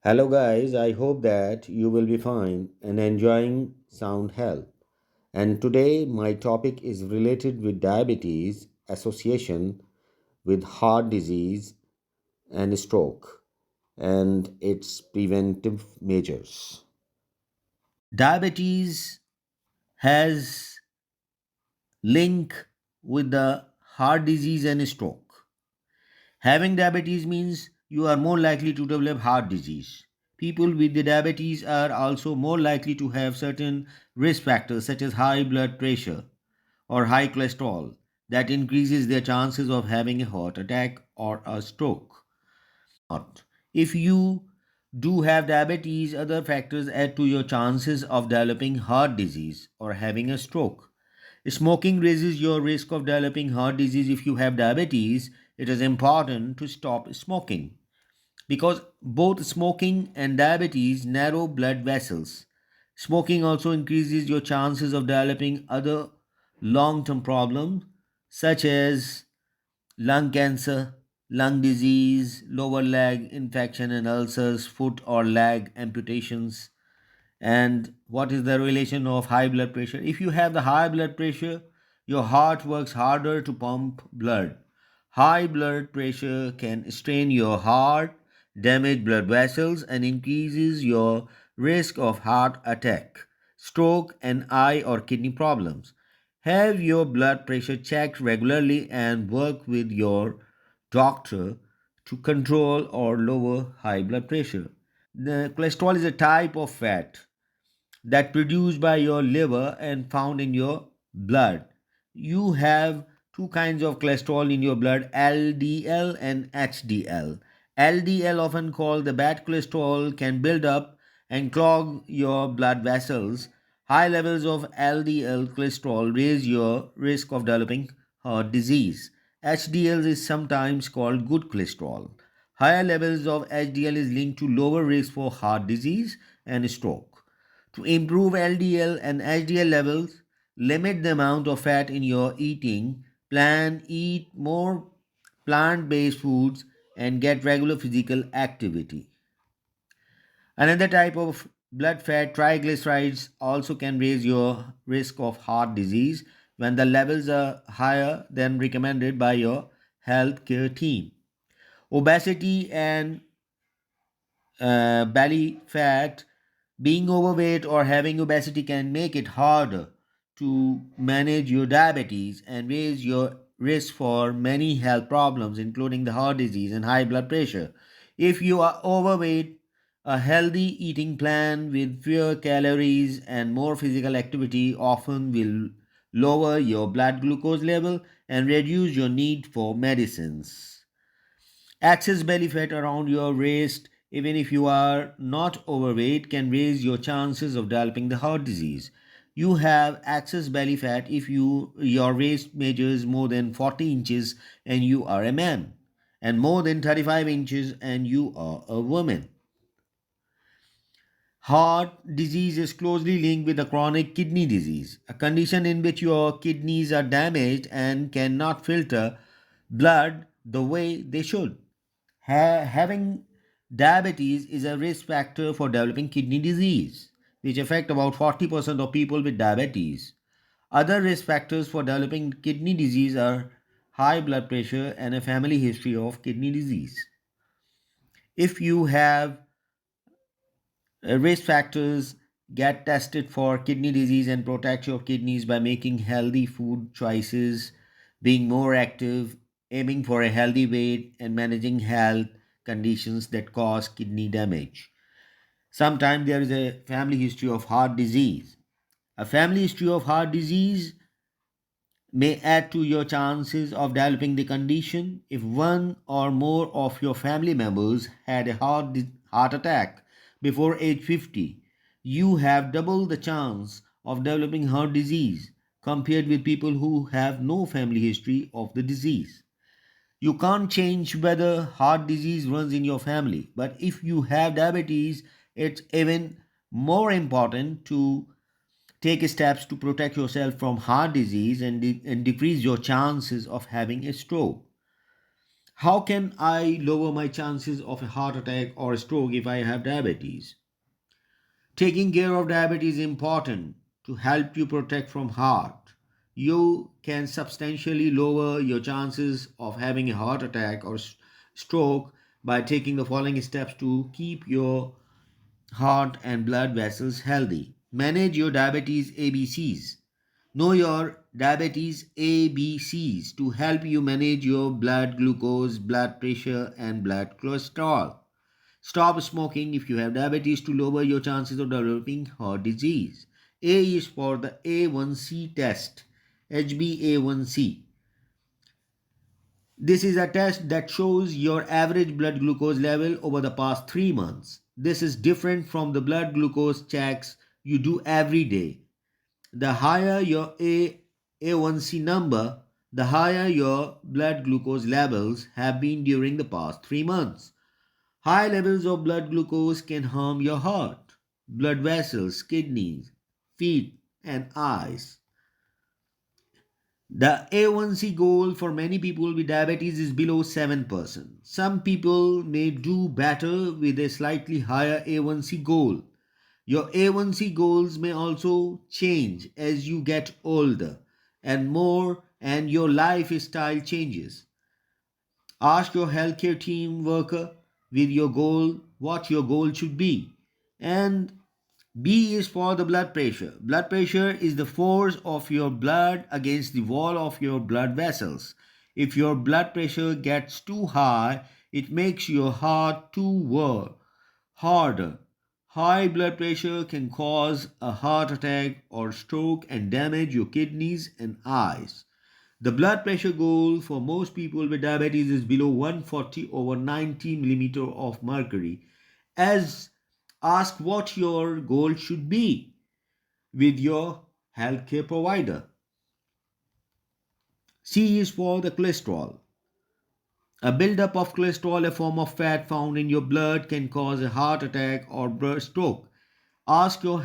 Hello, guys. I hope that you will be fine and enjoying sound health. And today, my topic is related with diabetes association with heart disease and stroke and its preventive measures. Diabetes has link with the heart disease and stroke. Having diabetes means you are more likely to develop heart disease. People with the diabetes are also more likely to have certain risk factors such as high blood pressure or high cholesterol that increases their chances of having a heart attack or a stroke. Not. If you do have diabetes, other factors add to your chances of developing heart disease or having a stroke. Smoking raises your risk of developing heart disease. If you have diabetes, it is important to stop smoking because both smoking and diabetes narrow blood vessels. Smoking also increases your chances of developing other long term problems such as lung cancer, lung disease, lower leg infection and ulcers, foot or leg amputations. And what is the relation of high blood pressure? If you have the high blood pressure, your heart works harder to pump blood. High blood pressure can strain your heart, damage blood vessels, and increases your risk of heart attack, stroke, and eye or kidney problems. Have your blood pressure checked regularly and work with your doctor to control or lower high blood pressure. The cholesterol is a type of fat that produced by your liver and found in your blood. You have two kinds of cholesterol in your blood, LDL and HDL. LDL, often called the bad cholesterol, can build up and clog your blood vessels. High levels of LDL cholesterol raise your risk of developing heart disease. HDL is sometimes called good cholesterol. Higher levels of HDL is linked to lower risk for heart disease and stroke. To improve LDL and HDL levels, limit the amount of fat in your eating, plan eat more plant-based foods and get regular physical activity. Another type of blood fat, triglycerides, also can raise your risk of heart disease when the levels are higher than recommended by your healthcare team. Obesity and belly fat, being overweight or having obesity can make it harder to manage your diabetes and raise your risk for many health problems, including the heart disease and high blood pressure. If you are overweight, a healthy eating plan with fewer calories and more physical activity often will lower your blood glucose level and reduce your need for medicines. Excess belly fat around your waist, even if you are not overweight, can raise your chances of developing the heart disease. You have excess belly fat if your waist measures more than 40 inches and you are a man, and more than 35 inches and you are a woman. Heart disease is closely linked with a chronic kidney disease, a condition in which your kidneys are damaged and cannot filter blood the way they should. Having diabetes is a risk factor for developing kidney disease, which affect about 40% of people with diabetes. Other risk factors for developing kidney disease are high blood pressure and a family history of kidney disease. If you have risk factors, get tested for kidney disease and protect your kidneys by making healthy food choices, being more active, aiming for a healthy weight, and managing health conditions that cause kidney damage. Sometimes there is a family history of heart disease. A family history of heart disease may add to your chances of developing the condition. If one or more of your family members had a heart attack before age 50, you have double the chance of developing heart disease compared with people who have no family history of the disease. You can't change whether heart disease runs in your family, but if you have diabetes, it's even more important to take steps to protect yourself from heart disease and decrease your chances of having a stroke. How can I lower my chances of a heart attack or a stroke if I have diabetes? Taking care of diabetes is important to help you protect from heart. You can substantially lower your chances of having a heart attack or stroke by taking the following steps to keep your heart and blood vessels healthy. Manage your diabetes ABCs. Know your diabetes ABCs to help you manage your blood glucose, blood pressure, and blood cholesterol. Stop smoking if you have diabetes to lower your chances of developing heart disease. A is for the A1C test, HbA1c. This is a test that shows your average blood glucose level over the past 3 months. This is different from the blood glucose checks you do every day. The higher your A1C number, the higher your blood glucose levels have been during the past 3 months. High levels of blood glucose can harm your heart, blood vessels, kidneys, feet, and eyes. The A1C goal for many people with diabetes is below 7%. Some people may do better with a slightly higher A1C goal. Your A1C goals may also change as you get older and more and your lifestyle changes. Ask your healthcare team worker with your goal what your goal should be. And B is for the blood pressure. Blood pressure is the force of your blood against the wall of your blood vessels. If your blood pressure gets too high, it makes your heart too harder. High blood pressure can cause a heart attack or stroke and damage your kidneys and eyes. The blood pressure goal for most people with diabetes is below 140 over 90 millimeter of mercury. As ask what your goal should be with your healthcare provider. C is for the cholesterol. A buildup of cholesterol, a form of fat found in your blood, can cause a heart attack or stroke. Ask your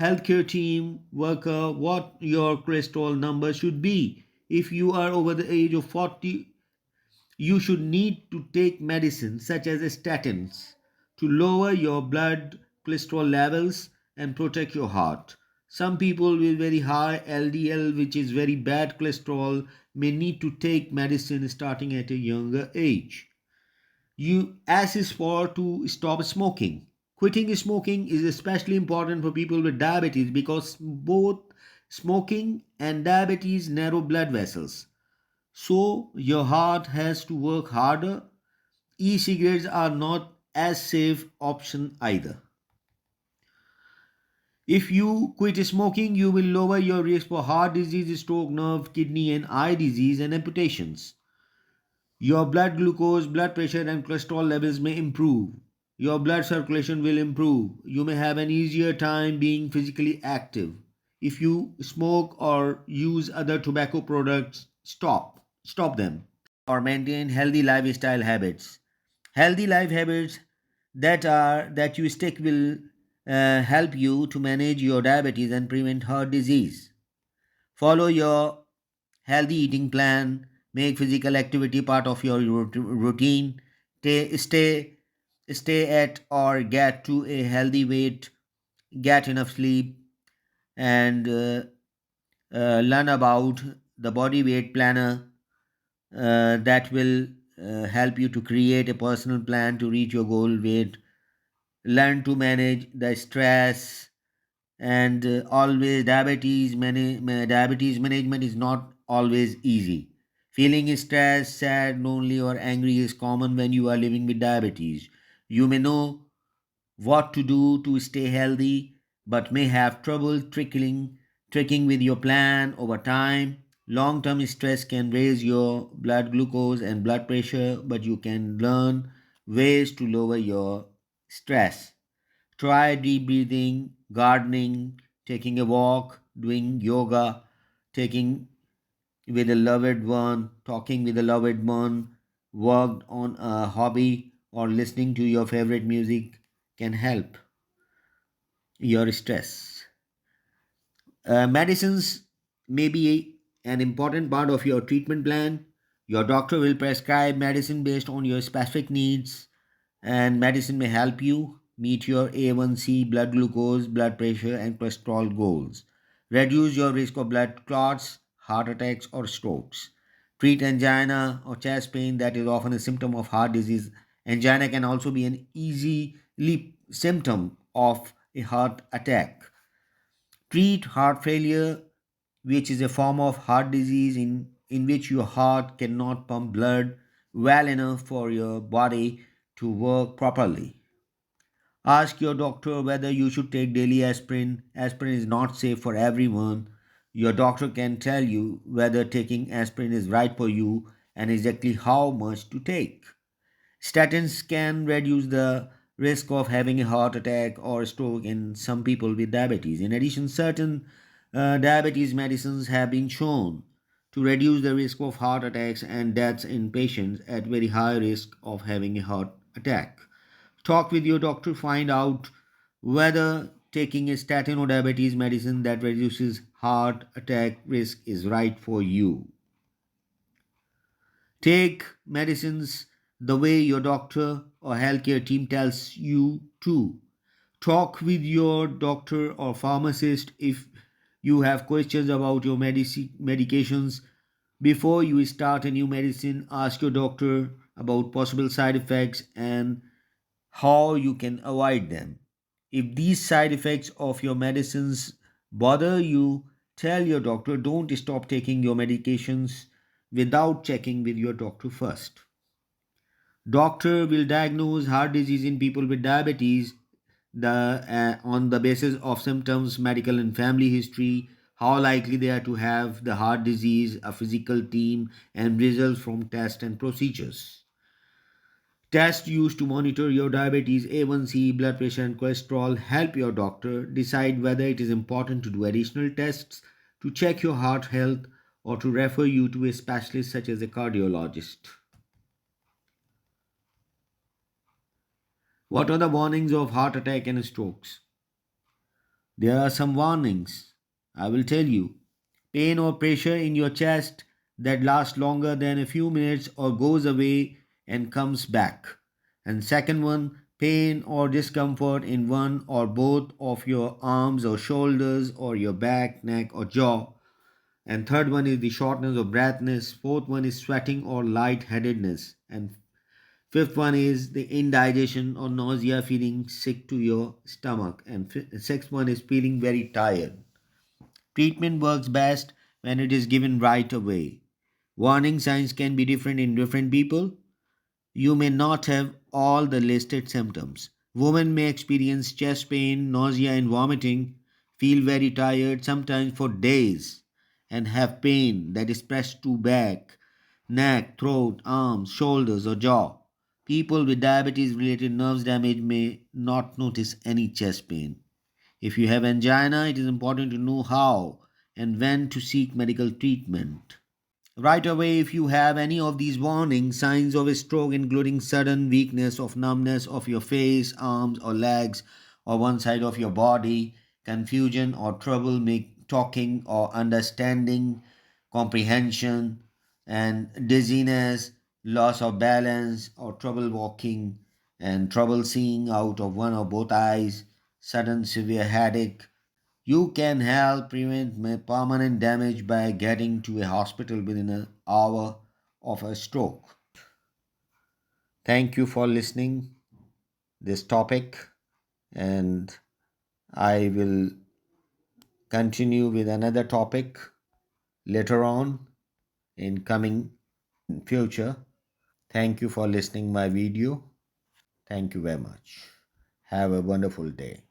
healthcare team worker what your cholesterol number should be. If you are over the age of 40, you should need to take medicines such as statins to lower your blood cholesterol levels and protect your heart. Some people with very high LDL, which is very bad cholesterol, may need to take medicine starting at a younger age. You S is for to stop smoking. Quitting smoking is especially important for people with diabetes because both smoking and diabetes narrow blood vessels. So your heart has to work harder. E-cigarettes are not as safe option either. If you quit smoking, you will lower your risk for heart disease, stroke, nerve, kidney and eye disease and amputations. Your blood glucose, blood pressure and cholesterol levels may improve. Your blood circulation will improve. You may have an easier time being physically active. If you smoke or use other tobacco products, stop them. Or maintain healthy lifestyle habits. Healthy life habits that you stick will help you to manage your diabetes and prevent heart disease. Follow your healthy eating plan. Make physical activity part of your routine. Stay at or get to a healthy weight. Get enough sleep and learn about the body weight planner that will help you to create a personal plan to reach your goal weight. Learn to manage the stress and always diabetes management is not always easy. Feeling stressed, sad, lonely, or angry is common when you are living with diabetes. You may know what to do to stay healthy, but may have trouble tricking with your plan over time. Long term stress can raise your blood glucose and blood pressure, but you can learn ways to lower your stress. Try deep breathing, gardening, taking a walk, doing yoga, taking with a loved one, talking with a loved one, worked on a hobby, or listening to your favorite music can help your stress. Medicines may be an important part of your treatment plan. Your doctor will prescribe medicine based on your specific needs, and medicine may help you meet your A1C, blood glucose, blood pressure, and cholesterol goals. Reduce your risk of blood clots, heart attacks, or strokes. Treat angina or chest pain that is often a symptom of heart disease. Angina can also be an easily symptom of a heart attack. Treat heart failure, which is a form of heart disease in which your heart cannot pump blood well enough for your body to work properly. Ask your doctor whether you should take daily aspirin. Aspirin is not safe for everyone. Your doctor can tell you whether taking aspirin is right for you and exactly how much to take. Statins can reduce the risk of having a heart attack or stroke in some people with diabetes. In addition, certain diabetes medicines have been shown to reduce the risk of heart attacks and deaths in patients at very high risk of having a heart attack. Talk with your doctor, find out whether taking a statin or diabetes medicine that reduces heart attack risk is right for you. Take medicines the way your doctor or healthcare team tells you to. Talk with your doctor or pharmacist if you have questions about your medications. Before you start a new medicine, ask your doctor about possible side effects and how you can avoid them. If these side effects of your medicines bother you, tell your doctor don't stop taking your medications without checking with your doctor first. Doctor will diagnose heart disease in people with diabetes on the basis of symptoms, medical and family history, how likely they are to have the heart disease, a physical team, and results from tests and procedures. Tests used to monitor your diabetes, A1C, blood pressure, and cholesterol help your doctor decide whether it is important to do additional tests to check your heart health or to refer you to a specialist such as a cardiologist. What are the warnings of heart attack and strokes? There are some warnings. I will tell you. Pain or pressure in your chest that lasts longer than a few minutes or goes away and comes back. And second one, pain or discomfort in one or both of your arms or shoulders or your back, neck or jaw. And third one is the shortness or breathness. Fourth one is sweating or lightheadedness. And fifth one is the indigestion or nausea, feeling sick to your stomach. And sixth one is feeling very tired. Treatment works best when it is given right away. Warning signs can be different in different people. You may not have all the listed symptoms. Women may experience chest pain, nausea, and vomiting, feel very tired, sometimes for days, and have pain that is pressed to back, neck, throat, arms, shoulders, or jaw. People with diabetes related nerves damage may not notice any chest pain. If you have angina, it is important to know how and when to seek medical treatment. Right away, if you have any of these warning signs of a stroke, including sudden weakness of numbness of your face, arms, or legs, or one side of your body, confusion or trouble make talking or understanding, comprehension, and dizziness, loss of balance, or trouble walking, and trouble seeing out of one or both eyes, sudden severe headache, you can help prevent permanent damage by getting to a hospital within an hour of a stroke. Thank you for listening this topic, and I will continue with another topic later on in coming future. Thank you for listening my video. Thank you very much. Have a wonderful day.